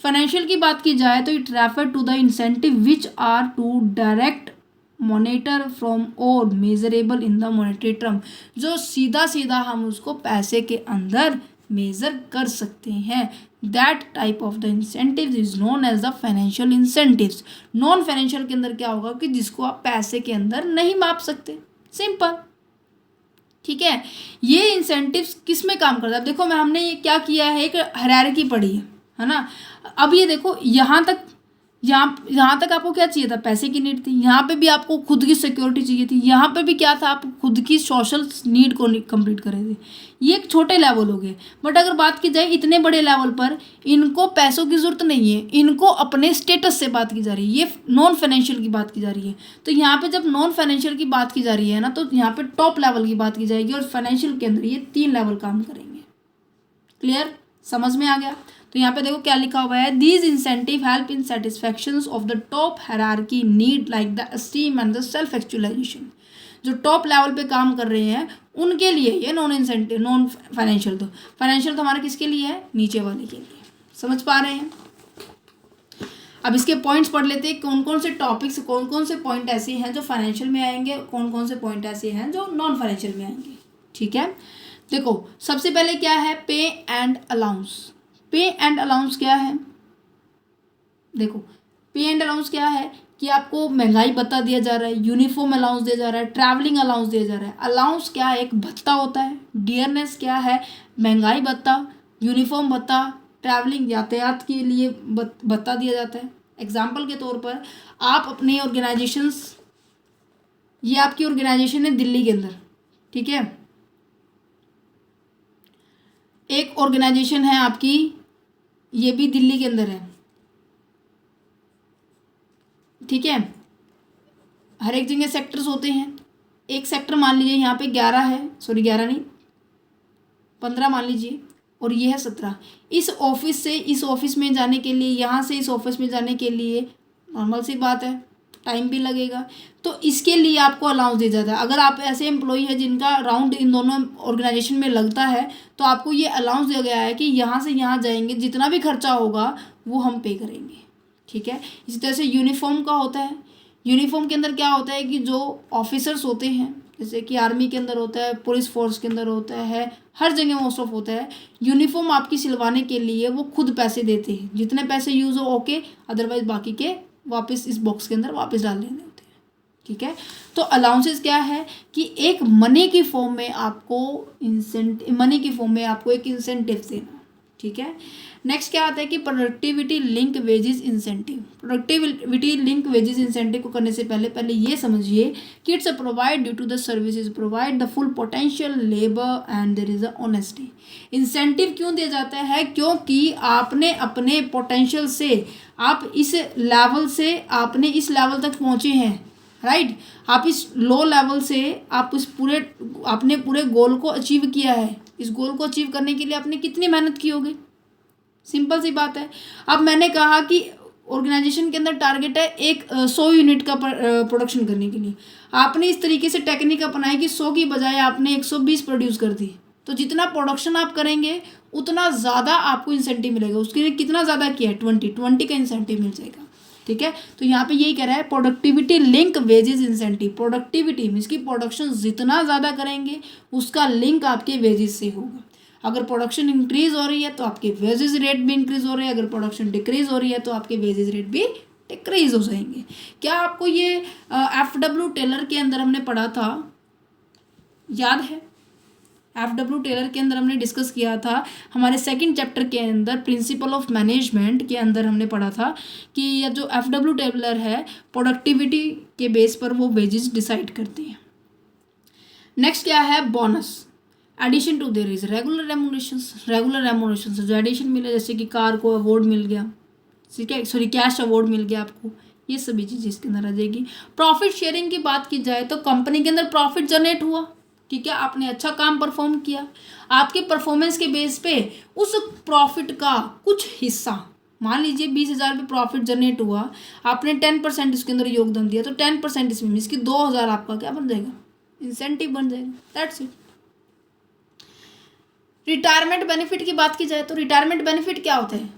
फाइनेंशियल की बात की जाए तो it refer to the incentive which are to direct monitor from और measurable in the monetary term, जो सीधा सीधा हम उसको पैसे के अंदर मेजर कर सकते हैं। That type of the incentive is known as the financial incentives. Non financial के अंदर क्या होगा कि जिसको आप पैसे के अंदर नहीं माप सकते, सिंपल। ठीक है, ये इंसेंटिव्स किस में काम करता है? देखो मैं हमने ये क्या किया है, एक हायरार्की पढ़ी है ना। अब ये देखो यहाँ तक, यहाँ तक आपको क्या चाहिए था, पैसे की नीड थी। यहाँ पे भी आपको खुद की सिक्योरिटी चाहिए थी। यहाँ पे भी क्या था, आप खुद की सोशल नीड को कंप्लीट कर रहे थे। ये एक छोटे लेवल हो गए। बट अगर बात की जाए इतने बड़े लेवल पर, इनको पैसों की ज़रूरत नहीं है, इनको अपने स्टेटस से बात की जा रही है, ये नॉन फाइनेंशियल की बात की जा रही है। तो यहाँ पर जब नॉन फाइनेंशियल की बात की जा रही है ना, तो यहाँ पर टॉप लेवल की बात की जाएगी, और फाइनेंशियल के अंदर ये 3 लेवल काम करेंगे। क्लियर, समझ में आ गया? तो यहाँ पे देखो क्या लिखा हुआ है, these incentive help in satisfaction of the top hierarchy need like the esteem and the self actualisation. जो टॉप लेवल पे काम कर रहे हैं उनके लिए ये नॉन इंसेंटिव, नॉन फाइनेंशियल। तो फाइनेंशियल तो हमारा किसके लिए है, नीचे वाले के लिए। समझ पा रहे हैं? अब इसके पॉइंट्स पढ़ लेते हैं, कौन कौन से टॉपिक्स, कौन कौन से पॉइंट ऐसे हैं जो फाइनेंशियल में आएंगे, कौन कौन से पॉइंट ऐसे हैं जो नॉन फाइनेंशियल में आएंगे। ठीक है, देखो सबसे पहले क्या है, पे एंड अलाउंस। पे एंड अलाउंस क्या है, देखो पे एंड अलाउंस क्या है कि आपको महंगाई भत्ता दिया जा रहा है, यूनिफॉर्म अलाउंस दिया जा रहा है, ट्रैवलिंग अलाउंस दिया जा रहा है। अलाउंस क्या है, एक भत्ता होता है। डियरनेस क्या है, महंगाई भत्ता, यूनिफॉर्म भत्ता, ट्रैवलिंग यातायात के लिए भत्ता दिया जाता है। एग्जाम्पल के तौर पर आप अपने ऑर्गेनाइजेशंस, ये आपकी ऑर्गेनाइजेशन है दिल्ली के अंदर, ठीक है, एक ऑर्गेनाइजेशन है आपकी, ये भी दिल्ली के अंदर है, ठीक है। हर एक जगह सेक्टर्स होते हैं। एक सेक्टर मान लीजिए यहाँ पे 11 है, सॉरी 11 नहीं 15 मान लीजिए, और ये है 17। इस ऑफिस से इस ऑफिस में जाने के लिए, यहाँ से इस ऑफिस में जाने के लिए नॉर्मल सी बात है, टाइम भी लगेगा, तो इसके लिए आपको अलाउंस दिया जाता है। अगर आप ऐसे एम्प्लॉई है जिनका राउंड इन दोनों ऑर्गेनाइजेशन में लगता है, तो आपको ये अलाउंस दिया गया है कि यहाँ से यहाँ जाएंगे, जितना भी खर्चा होगा वो हम पे करेंगे। ठीक है, इसी तरह से यूनिफॉर्म का होता है। यूनिफॉर्म के अंदर क्या होता है कि जो ऑफिसर्स होते हैं, जैसे कि आर्मी के अंदर होता है, पुलिस फोर्स के अंदर होता है, हर जगह मोस्ट ऑफ होता है, यूनिफॉर्म आपकी सिलवाने के लिए वो खुद पैसे देते हैं। जितने पैसे यूज़ हो ओके, अदरवाइज बाकी के वापस इस बॉक्स के अंदर वापस डाल लेने होते हैं। ठीक है, तो अलाउंसेस क्या है कि एक मनी की फॉर्म में आपको एक इंसेंटिव देना। ठीक है, नेक्स्ट क्या आता है कि productivity link wages incentive. Productivity link wages incentive को करने से पहले ये समझिए कि it's a provide due to the services provide the full potential labour and there is a honesty. Incentive क्यों दिया जाता है, क्योंकि आपने अपने पोटेंशियल से, आप इस लेवल तक पहुँचे हैं, राइट। आप इस लो लेवल से आपने पूरे गोल को अचीव किया है। इस गोल को अचीव करने के लिए आपने कितनी मेहनत की होगी, सिंपल सी बात है। अब मैंने कहा कि ऑर्गेनाइजेशन के अंदर टारगेट है 100 यूनिट का प्रोडक्शन करने के लिए, आपने इस तरीके से टेक्निक अपनाई कि 100 की बजाय आपने 120 प्रोड्यूस कर दी, तो जितना प्रोडक्शन आप करेंगे उतना ज़्यादा आपको इंसेंटिव मिलेगा। उसके लिए कितना ज़्यादा किया है, 20 का इंसेंटिव मिल जाएगा। ठीक है, तो यहाँ पे यही कह रहा है productivity link wages incentive. Productivity means की प्रोडक्शन जितना ज़्यादा करेंगे उसका लिंक आपके वेजेस से होगा। अगर प्रोडक्शन इंक्रीज हो रही है तो आपके वेजेस रेट भी इंक्रीज हो रहे हैं, अगर प्रोडक्शन डिक्रीज हो रही है तो आपके वेजेस रेट भी डिक्रीज हो जाएंगे। क्या आपको ये FW टेलर के अंदर हमने पढ़ा था, याद है? FW टेलर के अंदर हमने डिस्कस किया था, हमारे सेकंड चैप्टर के अंदर प्रिंसिपल ऑफ मैनेजमेंट के अंदर हमने पढ़ा था कि यह जो FW टेलर है प्रोडक्टिविटी के बेस पर वो वेजेस डिसाइड करते हैं। नेक्स्ट क्या है, bonus. Addition to there is regular remunerations जो एडिशन मिले, जैसे कि कार को अवार्ड मिल गया, ठीक है, सॉरी कैश अवार्ड मिल गया आपको, ये सभी चीज़ें इसके अंदर आ जाएगी। प्रॉफिट शेयरिंग की बात की जाए तो कंपनी के अंदर प्रॉफिट जनरेट हुआ, ठीक है, आपने अच्छा काम परफॉर्म किया, आपके परफॉर्मेंस के बेस पे उस प्रॉफिट का कुछ हिस्सा, मान लीजिए 20,000 पे प्रॉफिट जनरेट हुआ, आपने 10% इसके अंदर योगदान दिया, तो 10% इसमें मीन्स कि 2,000 आपका क्या बन जाएगा, इंसेंटिव बन जाएगा। That's it. रिटायरमेंट बेनिफिट की बात की जाए तो रिटायरमेंट बेनिफिट क्या होता है,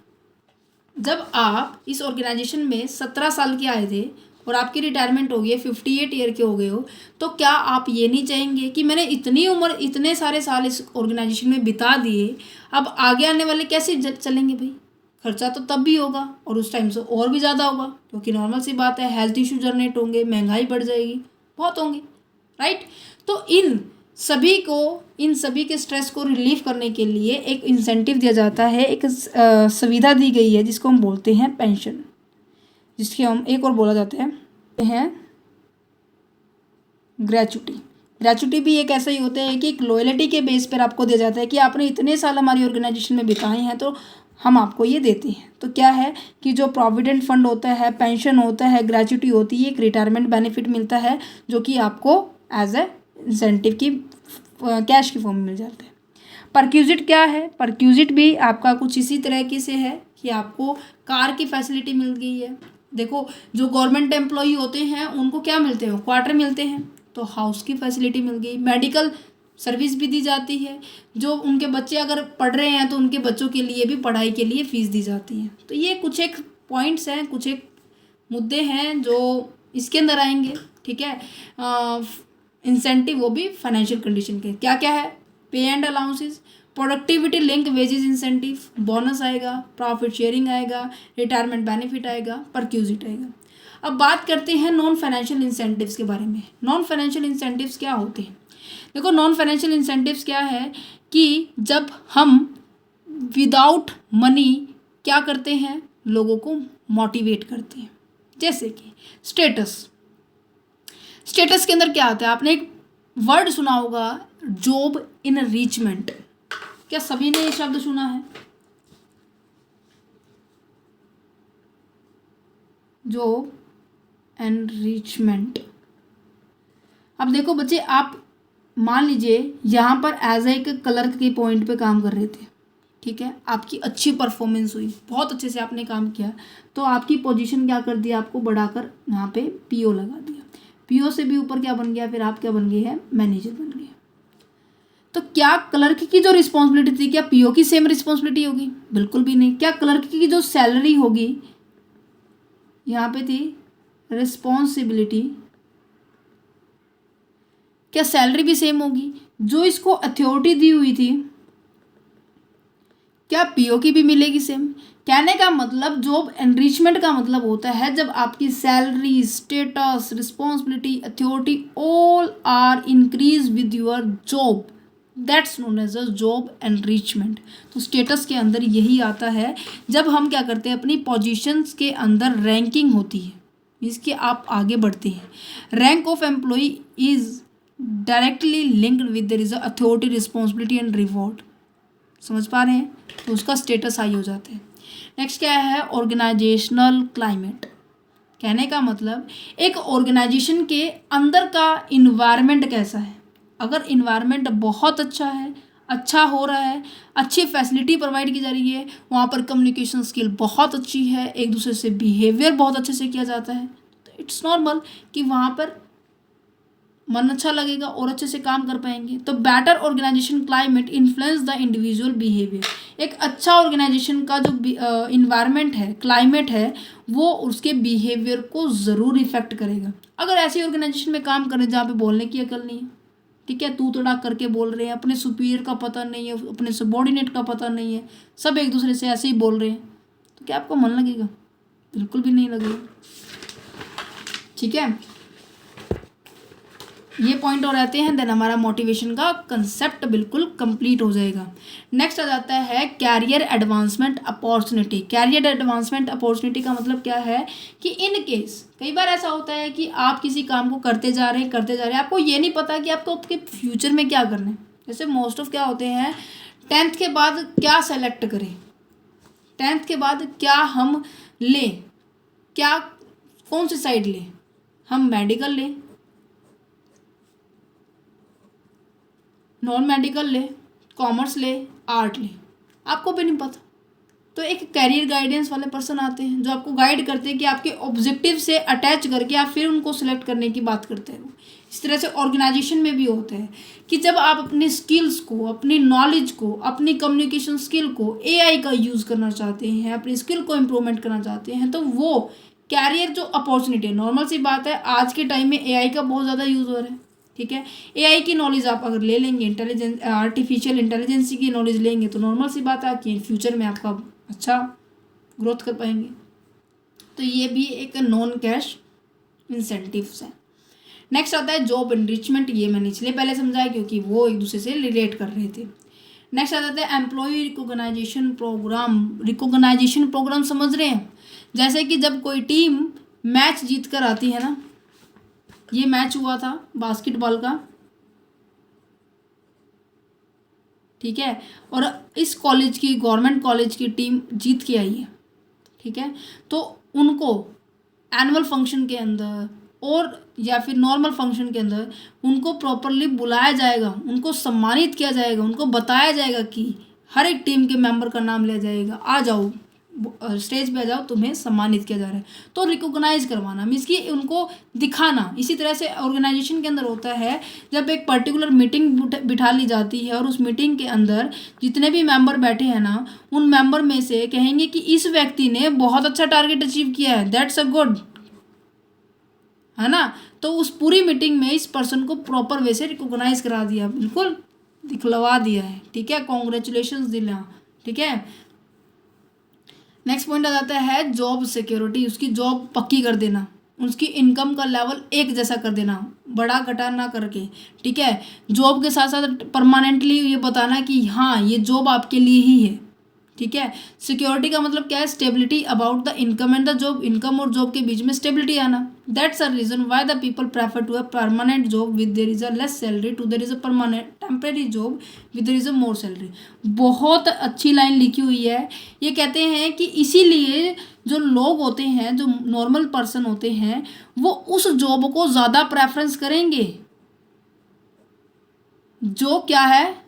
जब आप इस ऑर्गेनाइजेशन में 17 साल के आए थे और आपकी रिटायरमेंट हो गई है, 58 ईयर के हो गए हो, तो क्या आप ये नहीं चाहेंगे कि मैंने इतनी उम्र इतने सारे साल इस ऑर्गेनाइजेशन में बिता दिए, अब आगे आने वाले कैसे चलेंगे भाई, खर्चा तो तब भी होगा और उस टाइम से और भी ज़्यादा होगा, क्योंकि नॉर्मल सी बात है, हेल्थ इशू जनरेट होंगे, महंगाई बढ़ जाएगी, बहुत होंगे, राइट। तो इन सभी के स्ट्रेस को रिलीफ करने के लिए एक इंसेंटिव दिया जाता है, एक सुविधा दी गई है जिसको हम बोलते हैं पेंशन, जिसके हम एक और बोला जाता है ग्रेचुटी भी एक ऐसा ही होता है कि एक लॉयल्टी के बेस पर आपको दिया जाता है कि आपने इतने साल हमारी ऑर्गेनाइजेशन में बिताए हैं तो हम आपको ये देते हैं। तो क्या है कि जो प्रोविडेंट फंड होता है, पेंशन होता है, ग्रेचुटी होती है, एक रिटायरमेंट बेनिफिट मिलता है जो कि आपको एज ए इंसेंटिव की कैश की फॉर्म में मिल जाता है। परक्यूजिट क्या है, परक्यूजिट भी आपका कुछ इसी तरीके से है कि आपको कार की फैसिलिटी मिल गई है। देखो जो गवर्नमेंट एम्प्लॉई होते हैं उनको क्या मिलते हैं, क्वार्टर मिलते हैं, तो हाउस की फैसिलिटी मिल गई, मेडिकल सर्विस भी दी जाती है। जो उनके बच्चे अगर पढ़ रहे हैं तो उनके बच्चों के लिए भी पढ़ाई के लिए फ़ीस दी जाती है। तो ये कुछ एक पॉइंट्स हैं, कुछ एक मुद्दे हैं जो इसके अंदर आएंगे। ठीक है, इंसेंटिव वो भी फाइनेंशियल कंडीशन के क्या क्या है, पे and allowances, productivity link wages incentive, bonus आएगा, प्रॉफिट शेयरिंग आएगा, रिटायरमेंट बेनिफिट आएगा, परक्यूजिट आएगा। अब बात करते हैं नॉन फाइनेंशियल इंसेंटिव्स के बारे में। नॉन फाइनेंशियल इंसेंटिव्स क्या होते हैं? देखो, नॉन फाइनेंशियल इंसेंटिव्स क्या है कि जब हम विदाउट मनी क्या करते हैं, लोगों को मोटिवेट करते हैं। जैसे कि स्टेटस के अंदर क्या आता है, आपने एक वर्ड सुना होगा, जॉब इनरिचमेंट। क्या सभी ने ये शब्द सुना है? Job enrichment. अब देखो बच्चे, आप मान लीजिए यहाँ पर एज एक क्लर्क के पॉइंट पे काम कर रहे थे। ठीक है, आपकी अच्छी परफॉर्मेंस हुई, बहुत अच्छे से आपने काम किया, तो आपकी पोजीशन क्या कर दिया, आपको बढ़ाकर यहाँ पे पीओ लगा दिया। पीओ से भी ऊपर क्या बन गया, फिर आप क्या बन गए हैं, मैनेजर बन गए। तो क्या क्लर्क की जो रिस्पॉन्सिबिलिटी थी, क्या पीओ की सेम रिस्पॉन्सिबिलिटी होगी? बिल्कुल भी नहीं। क्या क्लर्क की जो सैलरी होगी, यहाँ पे थी रिस्पॉन्सिबिलिटी, क्या सैलरी भी सेम होगी? जो इसको अथॉरिटी दी हुई थी, क्या पीओ की भी मिलेगी सेम? कहने का मतलब जॉब एनरिचमेंट का मतलब होता है जब आपकी salary, status, responsibility, authority all are increase with your job, that's known as a job enrichment. तो स्टेटस के अंदर यही आता है जब हम क्या करते हैं, अपनी पोजीशंस के अंदर रैंकिंग होती है, इसके आप आगे बढ़ते हैं। Rank of employ is directly linked with there is a authority, responsibility and reward. समझ पा रहे हैं? तो उसका स्टेटस हाई हो जाता है। नेक्स्ट क्या है, ऑर्गेनाइजेशनल क्लाइमेट। कहने का मतलब एक ऑर्गेनाइजेशन के अंदर का इन्वायरमेंट कैसा है। अगर इन्वायरमेंट बहुत अच्छा है, अच्छा हो रहा है, अच्छी फैसिलिटी प्रोवाइड की जा रही है, वहाँ पर कम्युनिकेशन स्किल बहुत अच्छी है, एक दूसरे से बिहेवियर बहुत अच्छे से किया जाता है, तो इट्स नॉर्मल कि वहाँ पर मन अच्छा लगेगा और अच्छे से काम कर पाएंगे। तो better organisation climate influence the individual behaviour. एक अच्छा ऑर्गेनाइजेशन का जो इन्वायरमेंट है, क्लाइमेट है, वो उसके बिहेवियर को ज़रूर इफेक्ट करेगा। अगर ऐसी ऑर्गेनाइजेशन में काम करें जहाँ पे बोलने की अकल नहीं है, ठीक है, तू तड़ाक करके बोल रहे हैं, अपने सुपीरियर का पता नहीं है, अपने सबॉर्डिनेट का पता नहीं है, सब एक दूसरे से ऐसे ही बोल रहे हैं, तो क्या आपको मन लगेगा? बिल्कुल भी नहीं लगेगा। ठीक है, ये पॉइंट और रहते हैं, देन हमारा मोटिवेशन का कंसेप्ट बिल्कुल कंप्लीट हो जाएगा। नेक्स्ट आ जाता है career advancement opportunity. Career advancement opportunity का मतलब क्या है कि इन केस कई बार ऐसा होता है कि आप किसी काम को करते जा रहे हैं, आपको ये नहीं पता कि आपको आपके फ्यूचर में क्या करना है। जैसे मोस्ट ऑफ क्या होते हैं, 10th के बाद क्या सेलेक्ट करें, 10th के बाद क्या हम लें, क्या कौन सी साइड लें, हम मेडिकल लें, नॉन मेडिकल ले, कॉमर्स ले, आर्ट ले, आपको भी नहीं पता। तो एक कैरियर गाइडेंस वाले पर्सन आते हैं जो आपको गाइड करते हैं कि आपके ऑब्जेक्टिव से अटैच करके आप फिर उनको सिलेक्ट करने की बात करते हैं। इस तरह से ऑर्गेनाइजेशन में भी होता है कि जब आप अपनी स्किल्स को, अपनी नॉलेज को, अपनी कम्युनिकेशन स्किल को, एआई का यूज़ करना चाहते हैं, अपनी स्किल को इम्प्रूवमेंट करना चाहते हैं, तो वो कैरियर जो अपॉर्चुनिटी है, नॉर्मल सी बात है, आज के टाइम में एआई का बहुत ज़्यादा यूज़ हो रहा है। ठीक है, एआई की नॉलेज आप अगर ले लेंगे, इंटेलिजेंस, आर्टिफिशियल इंटेलिजेंस की नॉलेज लेंगे, तो नॉर्मल सी बात है कि फ्यूचर में आपका अच्छा ग्रोथ कर पाएंगे। तो ये भी एक नॉन कैश इंसेंटिव्स है। नेक्स्ट आता है जॉब एनरिचमेंट। ये मैंने इसलिए पहले समझाया क्योंकि वो एक दूसरे से रिलेट कर रहे थे। नेक्स्ट आ जाता है employ recognisation programme. Recognisation programme समझ रहे हैं, जैसे कि जब कोई टीम मैच जीत कर आती है ना, ये मैच हुआ था बास्केटबॉल का, ठीक है, और इस कॉलेज की, गवर्नमेंट कॉलेज की टीम जीत के आई है, ठीक है, तो उनको एनुअल फंक्शन के अंदर और या फिर नॉर्मल फंक्शन के अंदर उनको प्रॉपरली बुलाया जाएगा, उनको सम्मानित किया जाएगा, उनको बताया जाएगा कि हर एक टीम के मेंबर का नाम लिया जाएगा, आ जाओ स्टेज पे आ जाओ, तुम्हें सम्मानित किया जा रहा है। तो रिकॉग्नाइज करवाना मीन्स कि उनको दिखाना। इसी तरह से ऑर्गेनाइजेशन के अंदर होता है, जब एक पर्टिकुलर मीटिंग बिठा ली जाती है और उस मीटिंग के अंदर जितने भी मेंबर बैठे हैं ना, उन मेंबर में से कहेंगे कि इस व्यक्ति ने बहुत अच्छा टारगेट अचीव किया है, दैट्स अ गुड, है ना। तो उस पूरी मीटिंग में इस पर्सन को प्रॉपर वे से रिकॉग्नाइज करा दिया, बिल्कुल दिखलवा दिया है, ठीक है, कॉन्ग्रेचुलेशन दिला, ठीक है। नेक्स्ट पॉइंट आ जाता है जॉब सिक्योरिटी, उसकी जॉब पक्की कर देना, उसकी इनकम का लेवल एक जैसा कर देना, बड़ा घटा ना करके, ठीक है। जॉब के साथ साथ परमानेंटली ये बताना कि हाँ ये जॉब आपके लिए ही है, ठीक है। सिक्योरिटी का मतलब क्या है, stability about the income and the job, income और जॉब के बीच में स्टेबिलिटी आना। That's a reason why the people prefer to a permanent job with there is a less salary to there is a permanent temporary job with there is a more salary. बहुत अच्छी line लिखी हुई है। ये कहते हैं कि इसीलिए जो लोग होते हैं, जो नॉर्मल पर्सन होते हैं, वो उस जॉब को ज़्यादा प्रेफरेंस करेंगे जो क्या है,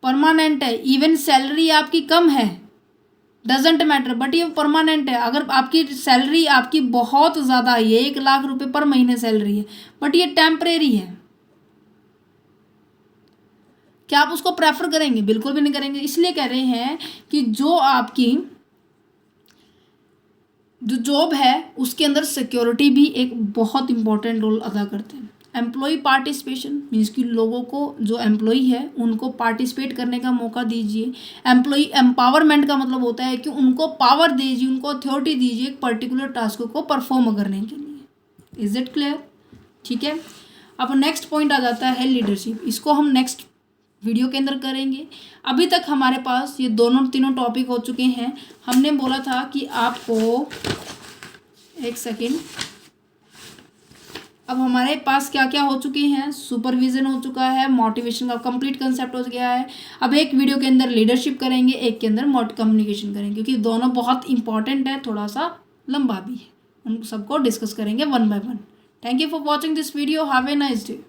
परमानेंट है। इवन सैलरी आपकी कम है, डजेंट मैटर, बट ये परमानेंट है। अगर आपकी सैलरी आपकी बहुत ज़्यादा है, 1 लाख रुपए पर महीने सैलरी है, बट ये टेम्परेरी है, क्या आप उसको प्रेफर करेंगे? बिल्कुल भी नहीं करेंगे। इसलिए कह रहे हैं कि जो आपकी जो जॉब है उसके अंदर सिक्योरिटी भी एक बहुत इंपॉर्टेंट रोल अदा करते हैं। एम्प्लॉय पार्टिसिपेशन मीन्स कि लोगों को, जो एम्प्लॉय है उनको पार्टिसिपेट करने का मौका दीजिए। एम्प्लॉय एम्पावरमेंट का मतलब होता है कि उनको पावर दीजिए, उनको अथॉरिटी दीजिए एक पर्टिकुलर टास्क को परफॉर्म करने के लिए। Is it clear? ठीक है। अब नेक्स्ट पॉइंट आ जाता है लीडरशिप। इसको हम नेक्स्ट वीडियो के अंदर करेंगे। अभी तक हमारे पास ये दोनों तीनों टॉपिक हो चुके हैं। हमने बोला था कि आपको, एक सेकेंड, अब हमारे पास क्या क्या हो चुके हैं, सुपरविजन हो चुका है, मोटिवेशन का कंप्लीट कंसेप्ट हो गया है। अब एक वीडियो के अंदर लीडरशिप करेंगे, एक के अंदर कम्युनिकेशन करेंगे, क्योंकि दोनों बहुत इंपॉर्टेंट है, थोड़ा सा लंबा भी है। उन सबको डिस्कस करेंगे one by one. Thank you for watching this video. Have a nice day.